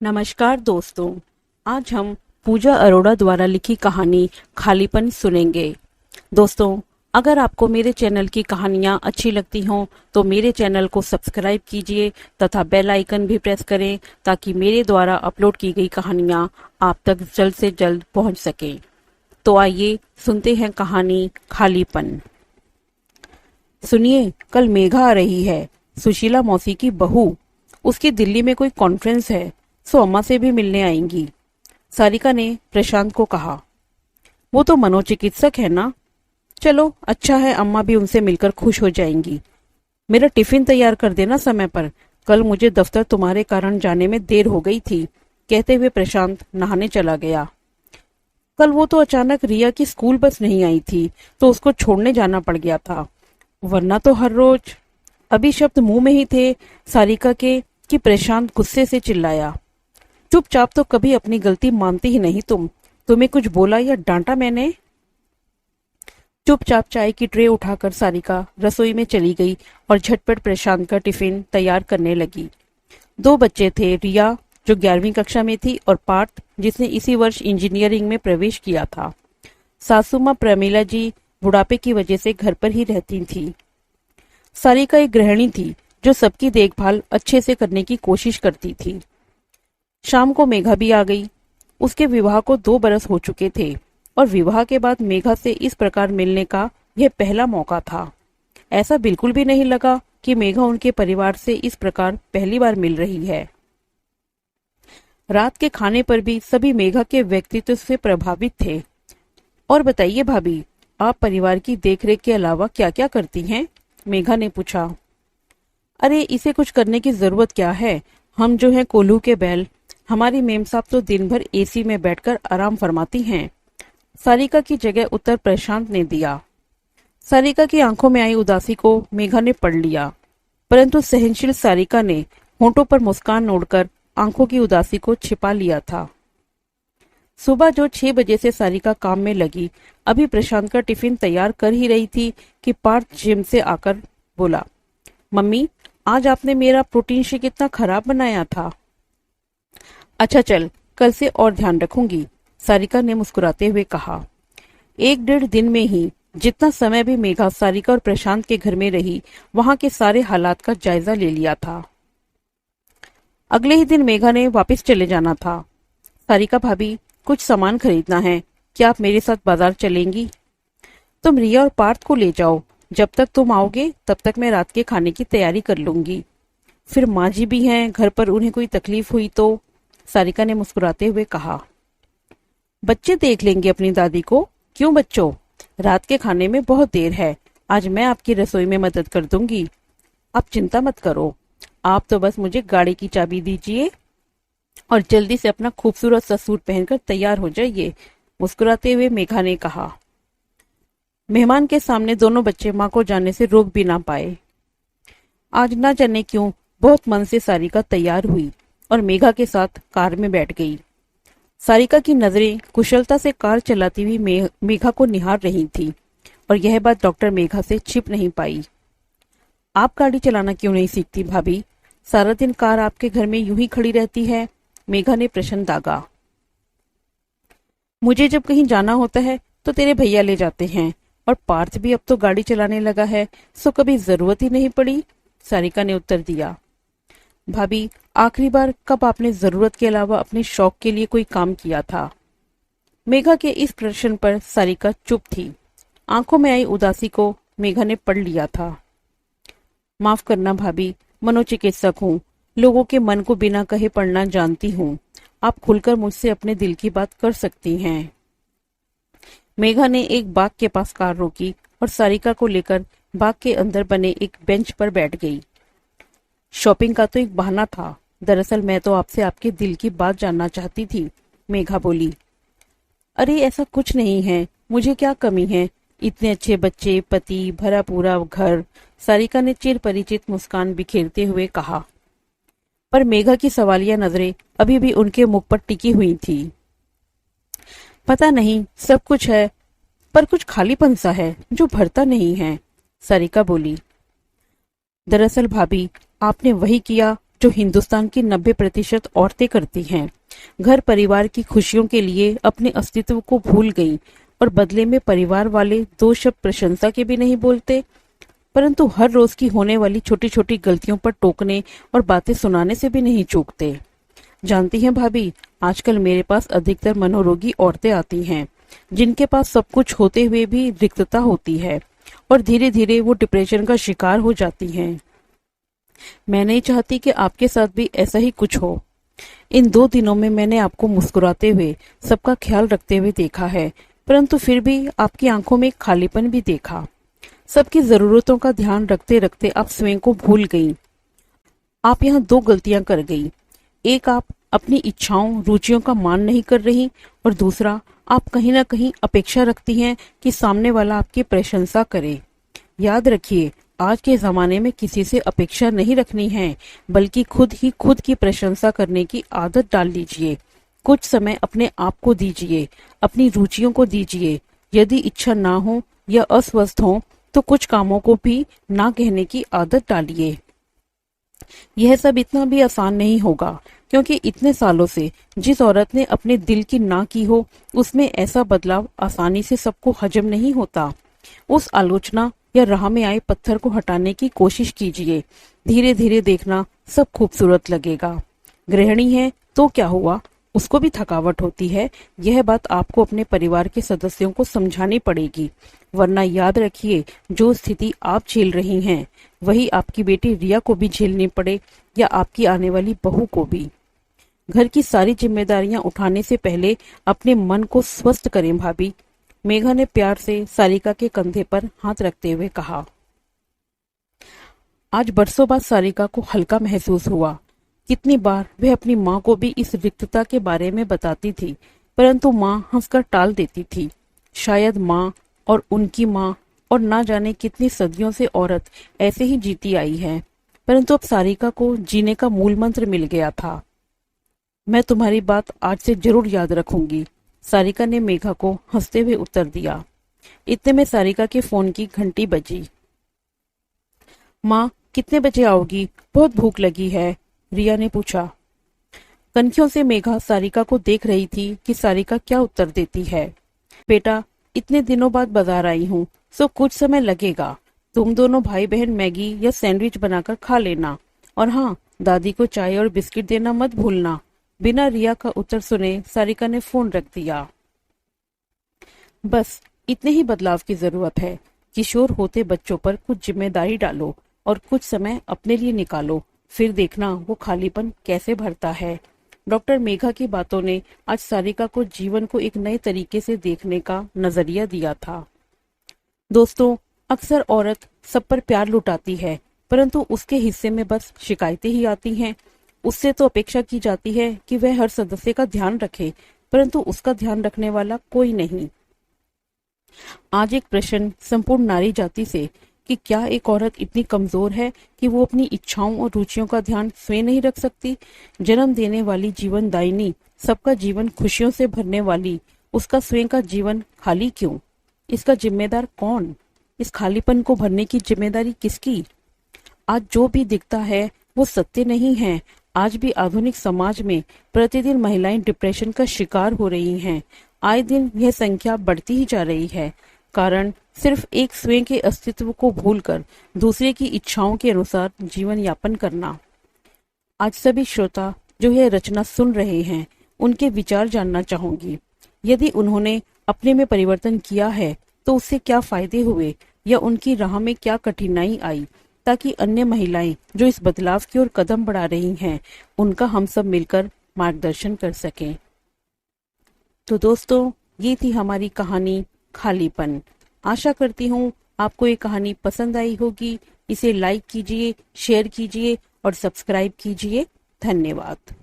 नमस्कार दोस्तों। आज हम पूजा अरोड़ा द्वारा लिखी कहानी खालीपन सुनेंगे। दोस्तों, अगर आपको मेरे चैनल की कहानियाँ अच्छी लगती हों तो मेरे चैनल को सब्सक्राइब कीजिए तथा बेल आइकन भी प्रेस करें ताकि मेरे द्वारा अपलोड की गई कहानियाँ आप तक जल्द से जल्द पहुँच सकें। तो आइए सुनते हैं कहानी खालीपन। सुनिए, कल मेघा आ रही है, सुशीला मौसी की बहू। उसकी दिल्ली में कोई कॉन्फ्रेंस है, सो अम्मा से भी मिलने आएंगी। सारिका ने प्रशांत को कहा। वो तो मनोचिकित्सक है ना। चलो अच्छा है, अम्मा भी उनसे मिलकर खुश हो जाएंगी। मेरा टिफिन तैयार कर देना समय पर, कल मुझे दफ्तर तुम्हारे कारण जाने में देर हो गई थी, कहते हुए प्रशांत नहाने चला गया। कल वो तो अचानक रिया की स्कूल बस नहीं आई थी तो उसको छोड़ने जाना पड़ गया था, वरना तो हर रोज। अभी शब्द मुंह में ही थे सारिका के कि प्रशांत गुस्से से चिल्लाया। चुपचाप तो कभी अपनी गलती मानती ही नहीं तुम। तुम्हें कुछ बोला या डांटा मैंने? चुपचाप चाय की ट्रे उठाकर सारिका रसोई में चली गई और झटपट प्रशांत का टिफिन तैयार करने लगी। दो बच्चे थे, रिया जो 11वीं कक्षा में थी और पार्थ जिसने इसी वर्ष इंजीनियरिंग में प्रवेश किया था। सासू माँ प्रमीला जी बुढ़ापे की वजह से घर पर ही रहती थी। सारिका एक गृहिणी थी जो सबकी देखभाल अच्छे से करने की कोशिश करती थी। शाम को मेघा भी आ गई। उसके विवाह को 2 बरस हो चुके थे और विवाह के बाद मेघा से इस प्रकार मिलने का यह पहला मौका था। ऐसा बिल्कुल भी नहीं लगा कि मेघा उनके परिवार से इस प्रकार पहली बार मिल रही है। रात के खाने पर भी सभी मेघा के व्यक्तित्व से प्रभावित थे। और बताइए भाभी, आप परिवार की देखरेख के अलावा क्या क्या करती हैं? मेघा ने पूछा। अरे इसे कुछ करने की जरूरत क्या है, हम जो हैं कोल्हू के बैल। हमारी मेम साहब तो दिन भर एसी में बैठकर आराम फरमाती हैं। सारिका की जगह उत्तर प्रशांत ने दिया। सारिका की आंखों में आई उदासी को मेघा ने पढ़ लिया, परंतु सहनशील सारिका ने होंठों पर मुस्कान ओढ़कर आंखों की उदासी को छिपा लिया था। सुबह जो 6 बजे से सारिका काम में लगी, अभी प्रशांत का टिफिन तैयार कर ही रही थी कि पार्थ जिम से आकर बोला, मम्मी आज आपने मेरा प्रोटीन शेक इतना खराब बनाया था। अच्छा चल, कल से और ध्यान रखूंगी, सारिका ने मुस्कुराते हुए कहा। 1-1.5 दिन में ही जितना समय भी मेघा सारिका और प्रशांत के घर में रही, वहां के सारे हालात का जायजा ले लिया था। अगले ही दिन मेघा ने वापस चले जाना था। सारिका भाभी, कुछ सामान खरीदना है, क्या आप मेरे साथ बाजार चलेंगी? तुम रिया और पार्थ को ले जाओ, जब तक तुम आओगे तब तक मैं रात के खाने की तैयारी कर लूंगी। फिर माँ जी भी हैं घर पर, उन्हें कोई तकलीफ हुई तो? सारिका ने मुस्कुराते हुए कहा। बच्चे देख लेंगे अपनी दादी को। क्यों बच्चों, रात के खाने में बहुत देर है, आज मैं आपकी रसोई में मदद कर दूंगी। आप चिंता मत करो, आप तो बस मुझे गाड़ी की चाबी दीजिए और जल्दी से अपना खूबसूरत सा सूट पहनकर तैयार हो जाइए, मुस्कुराते हुए मेघा ने कहा। मेहमान के सामने दोनों बच्चे माँ को जाने से रोक भी ना पाए। आज ना जाने क्यों बहुत मन से सारिका तैयार हुई और मेघा के साथ कार में बैठ गई। सारिका की नजरें कुशलता से कार चलाती हुई मेघा को निहार रही थी और यह बात डॉक्टर मेघा से छिप नहीं पाई। आप गाड़ी चलाना क्यों नहीं सीखती भाभी? सारा दिन कार आपके घर में यूं ही खड़ी रहती है, मेघा ने प्रश्न दागा। मुझे जब कहीं जाना होता है तो तेरे भैया ले जाते हैं और पार्थ भी अब तो गाड़ी चलाने लगा है, सो कभी जरूरत ही नहीं पड़ी, सारिका ने उत्तर दिया। भाभी, आखिरी बार कब आपने जरूरत के अलावा अपने शौक के लिए कोई काम किया था? मेघा के इस प्रश्न पर सारिका चुप थी। आंखों में आई उदासी को मेघा ने पढ़ लिया था। माफ करना भाभी, मनोचिकित्सक हूँ, लोगों के मन को बिना कहे पढ़ना जानती हूँ। आप खुलकर मुझसे अपने दिल की बात कर सकती हैं। मेघा ने एक बाग के पास कार रोकी और सारिका को लेकर बाग के अंदर बने एक बेंच पर बैठ गई। शॉपिंग का तो एक बहाना था, दरअसल मैं तो आपसे आपके दिल की बात जानना चाहती थी, मेघा बोली। अरे ऐसा कुछ नहीं है, मुझे क्या कमी है, इतने अच्छे बच्चे, पति, भरा पूरा घर, सारिका ने चिर परिचित मुस्कान बिखेरते हुए कहा। पर मेघा की सवालिया नजरें अभी भी उनके मुख पर टिकी हुई थी। पता नहीं, सब कुछ है पर कुछ खालीपन सा है जो भरता नहीं है, सारिका बोली। दरअसल भाभी, आपने वही किया जो हिंदुस्तान की 90% औरतें करती हैं। घर परिवार की खुशियों के लिए अपने अस्तित्व को भूल गईं और बदले में परिवार वाले दो शब्द प्रशंसा के भी नहीं बोलते, परंतु हर रोज की होने वाली छोटी छोटी गलतियों पर टोकने और बातें सुनाने से भी नहीं चूकते। जानती हैं भाभी, आजकल मेरे पास अधिकतर मनोरोगी औरतें आती हैं, जिनके पास सब कुछ होते हुए भी रिक्तता होती है और धीरे धीरे वो डिप्रेशन का शिकार हो जाती हैं। मैं नहीं चाहती कि आपके साथ भी ऐसा ही कुछ हो। इन 2 दिनों में मैंने आपको मुस्कुराते हुए, सबका ख्याल रखते हुए देखा है, परंतु फिर भी आपकी आंखों में एक खालीपन भी देखा। सबकी जरूरतों का ध्यान रखते रखते आप स्वयं को भूल गईं। आप यहाँ 2 गलतियां कर गई। एक, आप अपनी इच्छाओं रुचियों का मान नहीं कर रही, और दूसरा, आप कहीं ना कहीं अपेक्षा रखती हैं कि सामने वाला आपकी प्रशंसा करे। याद रखिए, आज के जमाने में किसी से अपेक्षा नहीं रखनी है, बल्कि खुद ही खुद की प्रशंसा करने की आदत डाल लीजिए। कुछ समय अपने आप को दीजिए, अपनी रुचियों को दीजिए। यदि इच्छा ना हो या अस्वस्थ हो तो कुछ कामों को भी ना कहने की आदत डालिए। यह सब इतना भी आसान नहीं होगा, क्योंकि इतने सालों से जिस औरत ने अपने दिल की ना की हो, उसमें ऐसा बदलाव आसानी से सबको हजम नहीं होता। उस आलोचना या राह में आए पत्थर को हटाने की कोशिश कीजिए। धीरे धीरे देखना, सब खूबसूरत लगेगा। गृहिणी है तो क्या हुआ, उसको भी थकावट होती है। यह बात आपको अपने परिवार के सदस्यों को समझानी पड़ेगी, वरना याद रखिए, जो स्थिति आप झेल रही हैं वही आपकी बेटी रिया को भी झेलनी पड़े या आपकी आने वाली बहू को भी। घर की सारी जिम्मेदारियां उठाने से पहले अपने मन को स्वस्थ करें भाभी। मेघा ने प्यार से सारिका के कंधे पर हाथ रखते हुए कहा। आज बरसों बाद सारिका को हल्का महसूस हुआ। कितनी बार वह अपनी माँ को भी इस रिक्तता के बारे में बताती थी, परंतु माँ हंसकर टाल देती थी। शायद माँ और उनकी माँ और ना जाने कितनी सदियों से औरत ऐसे ही जीती आई है, परंतु अब सारिका को जीने का मूल मंत्र मिल गया था। मैं तुम्हारी बात आज से जरूर याद रखूंगी, सारिका ने मेघा को हंसते हुए उत्तर दिया। इतने में सारिका के फोन की घंटी बजी। माँ, कितने बजे आओगी? बहुत भूख लगी है, रिया ने पूछा। कनखियों से मेघा सारिका को देख रही थी कि सारिका क्या उत्तर देती है। बेटा, इतने दिनों बाद बाजार आई हूँ, सो कुछ समय लगेगा। तुम दोनों भाई बहन मैगी या सैंडविच बनाकर खा लेना, और हाँ, दादी को चाय और बिस्किट देना मत भूलना। बिना रिया का उत्तर सुने सारिका ने फोन रख दिया। बस इतने ही बदलाव की जरूरत है। किशोर होते बच्चों पर कुछ जिम्मेदारी डालो और कुछ समय अपने लिए निकालो, फिर देखना वो खालीपन कैसे भरता है। डॉक्टर मेघा की बातों ने आज सारिका को जीवन को एक नए तरीके से देखने का नजरिया दिया था। दोस्तों, अक्सर औरत सब पर प्यार लुटाती है, परंतु उसके हिस्से में बस शिकायतें ही आती हैं। उससे तो अपेक्षा की जाती है कि वह हर सदस्य का ध्यान रखे, परंतु उसका ध्यान रखने वाला कोई नहीं। आज एक प्रश्न संपूर्ण नारी जाति से कि क्या एक औरत इतनी कमजोर है कि वो अपनी इच्छाओं और रुचियों का ध्यान स्वयं नहीं रख सकती? जन्म देने वाली जीवन दायिनी, सबका जीवन खुशियों से भरने वाली, उसका स्वयं का जीवन खाली क्यों? इसका जिम्मेदार कौन? इस खालीपन को भरने की जिम्मेदारी किसकी? आज जो भी दिखता है वो सत्य नहीं है। आज भी आधुनिक समाज में प्रतिदिन महिलाएं डिप्रेशन का शिकार हो रही हैं। आए दिन यह संख्या बढ़ती ही जा रही है। कारण सिर्फ एक स्वयं के अस्तित्व को भूलकर दूसरे की इच्छाओं के अनुसार जीवन यापन करना। आज सभी श्रोता जो यह रचना सुन रहे हैं, उनके विचार जानना चाहूंगी। यदि उन्होंने अपने में परिवर्तन किया है तो उससे क्या फायदे हुए या उनकी राह में क्या कठिनाई आई, ताकि अन्य महिलाएं जो इस बदलाव की ओर कदम बढ़ा रही हैं, उनका हम सब मिलकर मार्गदर्शन कर सकें। तो दोस्तों, ये थी हमारी कहानी खालीपन। आशा करती हूँ आपको ये कहानी पसंद आई होगी। इसे लाइक कीजिए, शेयर कीजिए और सब्सक्राइब कीजिए। धन्यवाद।